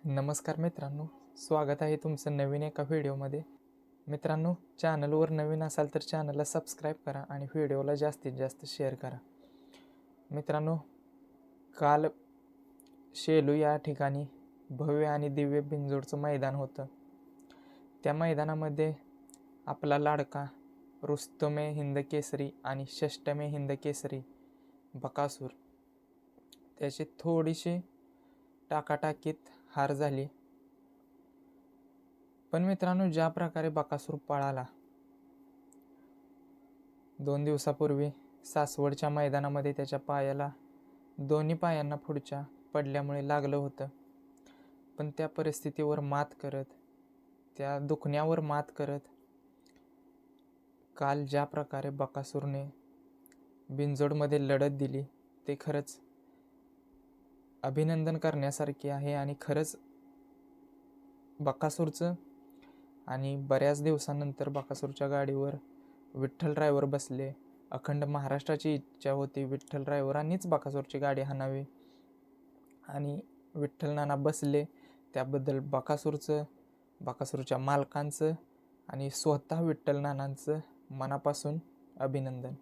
नमस्कार मित्रांनो, स्वागत आहे तुमचं नवीन एका व्हिडिओमध्ये. मित्रांनो, चॅनलवर नवीन असाल तर चॅनलला सबस्क्राईब करा आणि व्हिडिओला जास्तीत जास्त शेअर करा. मित्रांनो, काल शेलू या ठिकाणी भव्य आणि दिव्य बिनजोडचं मैदान होतं. त्या मैदानामध्ये आपला लाडका रुस्तमे हिंद केसरी आणि षष्टमे हिंद केसरी बकासूर त्याची थोडीशी टाकाटाकीत हार झाली. पण मित्रांनो, ज्या प्रकारे बकासूर पळाला 2 दिवसापूर्वी सासवडच्या मैदानामध्ये त्याच्या पायाला दोन्ही पायांना पुढच्या पडल्यामुळे लागलं होतं. पण त्या परिस्थितीवर मात करत, त्या दुखण्यावर मात करत काल ज्या प्रकारे बकासूरने बिनजोडमध्ये लढत दिली ते खरंच अभिनंदन करण्यासारखे आहे. आणि खरंच बकासूरचं आणि बऱ्याच दिवसानंतर बकासूरच्या गाडीवर विठ्ठल ड्रायव्हर बसले. अखंड महाराष्ट्राची इच्छा होती विठ्ठल ड्रायव्हरांनीच बकासूरची गाडी हाणावी आणि विठ्ठल नाना बसले. त्याबद्दल बकासूरच्या मालकांचं आणि स्वतः विठ्ठल नानांचं मनापासून अभिनंदन.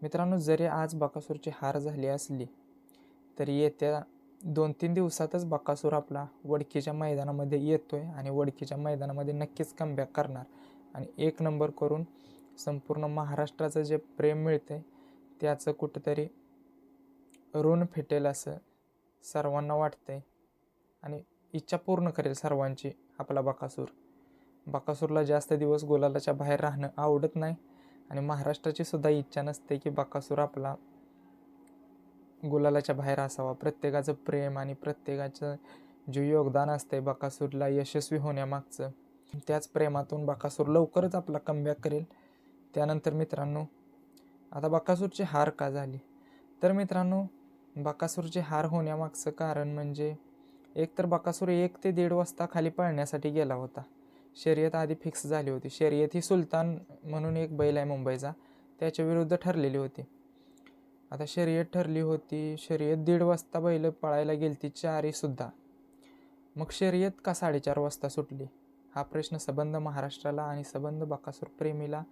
मित्रांनो, जरी आज बकासूरची हार झाली असली तरी येत्या 2-3 दिवसातच बकासूर आपला वडकीच्या मैदानामध्ये येतोय आणि वडकीच्या मैदानामध्ये नक्कीच कमबॅक करणार आणि 1 नंबर करून संपूर्ण महाराष्ट्राचं जे प्रेम मिळतंय त्याचं कुठंतरी ऋण फेटेल असं सर्वांना वाटतंय आणि इच्छा पूर्ण करेल सर्वांची आपला बकासूरला जास्त दिवस गुलालाच्या बाहेर राहणं आवडत नाही आणि महाराष्ट्राची सुद्धा इच्छा नसते की बकासूर आपला गुलालाच्या बाहेर असावा. प्रत्येकाचं प्रेम आणि प्रत्येकाचं जे योगदान असते बकासूरला यशस्वी होण्यामागचं, त्याच प्रेमातून बकासूर लवकरच आपला कमबॅक करेल. त्यानंतर मित्रांनो, आता बकासूरची हार का झाली तर मित्रांनो, बकासूरची हार होण्यामागचं कारण म्हणजे एकतर बकासूर 1 ते 1.5 वाजता खाली पळण्यासाठी गेला होता. शर्यत आधी फिक्स झाली होती. शर्यत ही सुलतान म्हणून एक बैल आहे मुंबईचा, त्याच्या विरुद्ध ठरलेली होती. आता शर्यत ठरली होती, शर्यत 1.5 वाजता बैल पळायला गेलती, 4 सुद्धा. मग शर्यत का 4:30 वाजता सुटली हा प्रश्न सबंध महाराष्ट्राला आणि सबंध बकासूर प्रेमीला,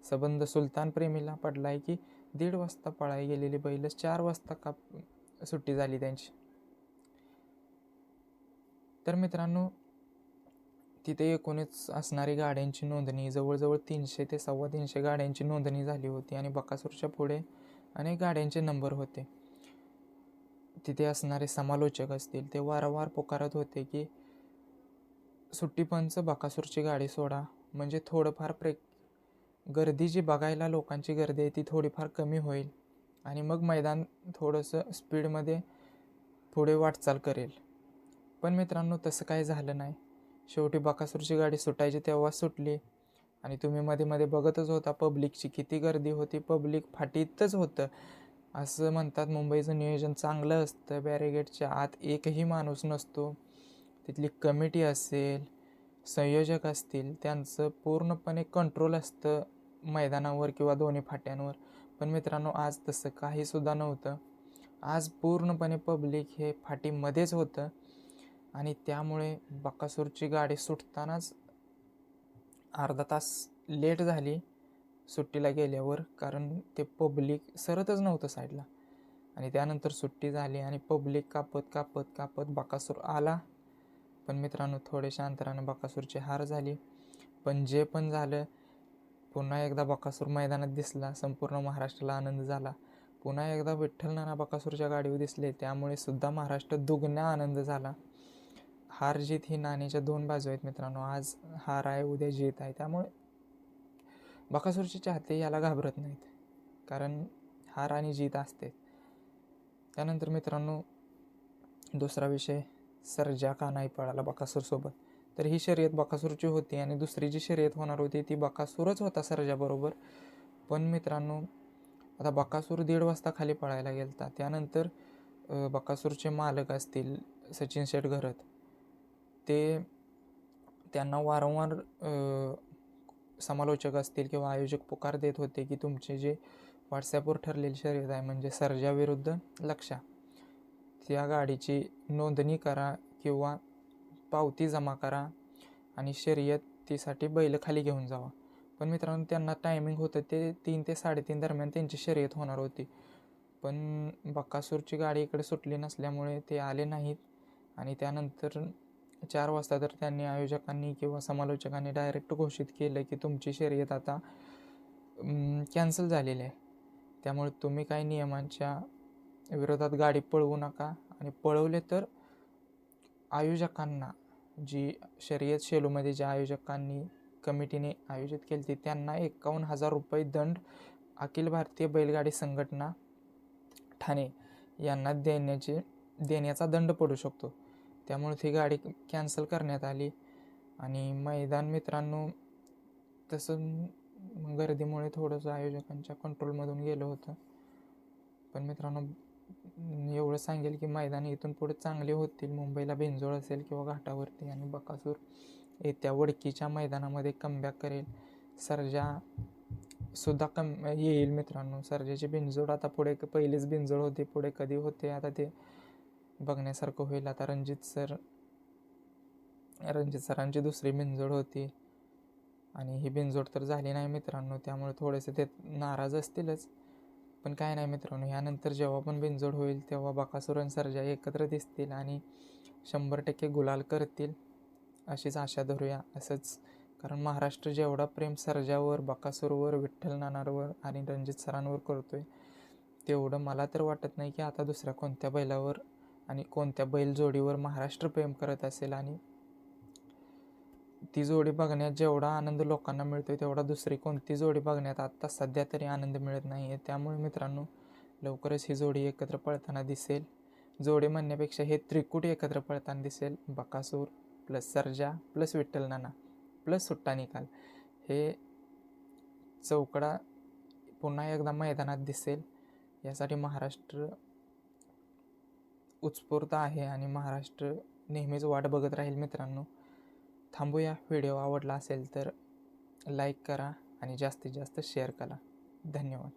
सबंध सुलतान प्रेमीला पडला आहे की 1.5 वाजता पळायला गेलेली बैल 4 वाजता का सुट्टी झाली त्यांची. तर मित्रांनो, तिथे एकूणच असणारी गाड्यांची नोंदणी जवळजवळ 300 ते 350 गाड्यांची नोंदणी झाली होती आणि बकासूरच्या पुढे अनेक गाड्यांचे नंबर होते. तिथे असणारे समालोचक असतील ते वारंवार पुकारत होते की सुट्टी पंच बकासूरची गाडी सोडा, म्हणजे थोडंफार गर्दी जी बघायला लोकांची गर्दी आहे ती थोडीफार कमी होईल आणि मग मैदान थोडंसं स्पीडमध्ये पुढे वाटचाल करेल. पण मित्रांनो, तसं काही झालं नाही. शेवटी बकासूरची गाडी सुटायची तेव्हा सुटली आणि तुम्ही मध्ये मध्ये बघतच होता पब्लिकची किती गर्दी होती. पब्लिक फाटीतच होतं. असं म्हणतात मुंबईचं नियोजन चांगलं असतं, बॅरिगेटच्या आत एकही माणूस नसतो. तिथली कमिटी असेल, संयोजक असतील, त्यांचं पूर्णपणे कंट्रोल असतं मैदानावर किंवा दोन्ही फाट्यांवर. पण मित्रांनो, आज तसं काहीसुद्धा नव्हतं. आज पूर्णपणे पब्लिक हे फाटीमध्येच होतं आणि त्यामुळे बकासूरची गाडी सुटतानाच अर्धा तास लेट झाली सुट्टीला गेल्यावर, कारण ते पब्लिक सरतच नव्हतं साईडला. आणि त्यानंतर सुट्टी झाली आणि पब्लिक कापत कापत कापत बकासूर आला. पण मित्रांनो, थोड्याशा अंतरानं बकासूरची हार झाली. पण जे पण झालं, पुन्हा एकदा बकासूर मैदानात दिसला, संपूर्ण महाराष्ट्राला आनंद झाला. पुन्हा एकदा विठ्ठल नाना बकासूरच्या गाडीवर दिसले, त्यामुळे सुद्धा महाराष्ट्र दुगना आनंद झाला. हार जीत ही नाण्याच्या 2 बाजू आहेत मित्रांनो. आज हार आहे, उद्या जीत आहे. त्यामुळे बकासूरचे चाहते याला घाबरत नाहीत, कारण हार आणि जीत असते. त्यानंतर मित्रांनो, दुसरा विषय, सर्जा का नाही पळाला बकासूरसोबत. तर ही शर्यत बकासूरची होती आणि दुसरी जी शर्यत होणार होती ती बकासूरच होता सर्जाबरोबर. पण मित्रांनो, आता बकासूर 1.5 वाजता खाली पळायला गेलता. त्यानंतर बकासूरचे मालक असतील सचिन शेठ घरत, ते त्यांना वारंवार समालोचक असतील किंवा आयोजक पुकार देत होते की तुमचे जे व्हॉट्सॲपवर ठरलेली शर्यत आहे म्हणजे सर्जा विरुद्ध लक्षा, त्या गाडीची नोंदणी करा किंवा पावती जमा करा आणि शर्यतीसाठी बैल खाली घेऊन जावा. पण मित्रांनो, त्यांना टायमिंग होतं ते 3 ते 3:30 दरम्यान त्यांची शर्यत होणार होती. पण बकासूरची गाडी इकडे सुटली नसल्यामुळे ते आले नाहीत आणि त्यानंतर 4 वाजता तर त्यांनी आयोजकांनी किंवा समालोचकांनी डायरेक्ट घोषित केलं की तुमची शर्यत आता कॅन्सल झालेली आहे. त्यामुळे तुम्ही काही नियमांच्या विरोधात गाडी पळवू नका आणि पळवले तर आयोजकांना, जी शर्यत शेलूमध्ये ज्या आयोजकांनी कमिटीने आयोजित केली होती त्यांना 51,000 रुपये दंड अखिल भारतीय बैलगाडी संघटना ठाणे यांना देण्याचा दंड पडू शकतो. त्यामुळे ती गाडी कॅन्सल करण्यात आली आणि मैदान मित्रांनो तसं गर्दीमुळे थोडंसं आयोजकांच्या कंट्रोलमधून गेलं होतं. पण मित्रांनो, एवढं सांगेल की मैदान इथून पुढे चांगले होतील. मुंबईला बिनजोड असेल किंवा घाटावरती आणि बकासूर येत्या वडकीच्या मैदानामध्ये कमबॅक करेल. सर्जा सुद्धा येईल मित्रांनो. सर्जाची बिनजोड आता पुढे, पहिलीच बिनजोड होती, पुढे कधी होते आता ते बघण्यासारखं होईल. आता रणजित सरांची दुसरी बिनजोड होती आणि ही बिनजोड तर झाली नाही मित्रांनो. त्यामुळे थोडेसे ते नाराज असतीलच. पण काय नाही मित्रांनो, ह्यानंतर जेव्हा पण बिनजोड होईल तेव्हा बकासूर आणि सर्जा एकत्र दिसतील आणि 100% गुलाल करतील अशीच आशा धरूया. असंच, कारण महाराष्ट्र जेवढा प्रेम सर्जावर, बकासूरवर, विठ्ठल नानारवर आणि रणजित सरांवर करतोय तेवढं मला तर वाटत नाही की आता दुसऱ्या कोणत्या बैलावर आणि कोणत्या बैल जोडीवर महाराष्ट्र प्रेम करत असेल. आणि ती जोडी बघण्यात जेवढा आनंद लोकांना मिळतोय तेवढा दुसरी कोणती जोडी बघण्यात आत्ता सध्या तरी आनंद मिळत नाही आहे. त्यामुळे मित्रांनो, लवकरच ही जोडी एकत्र पळताना दिसेल. जोडी म्हणण्यापेक्षा हे त्रिकुट एकत्र पळताना दिसेल. बकासूर प्लस सर्जा प्लस विठ्ठल नाना प्लस सुट्टा निकाल, हे चौकडा पुन्हा एकदा मैदानात दिसेल. यासाठी महाराष्ट्र उत्स्फूर्त आहे आणि महाराष्ट्र नेहमीच वाट बघत राहील मित्रांनो. थांबूया. व्हिडिओ आवडला असेल तर लाईक करा आणि जास्तीत जास्त शेअर करा. धन्यवाद.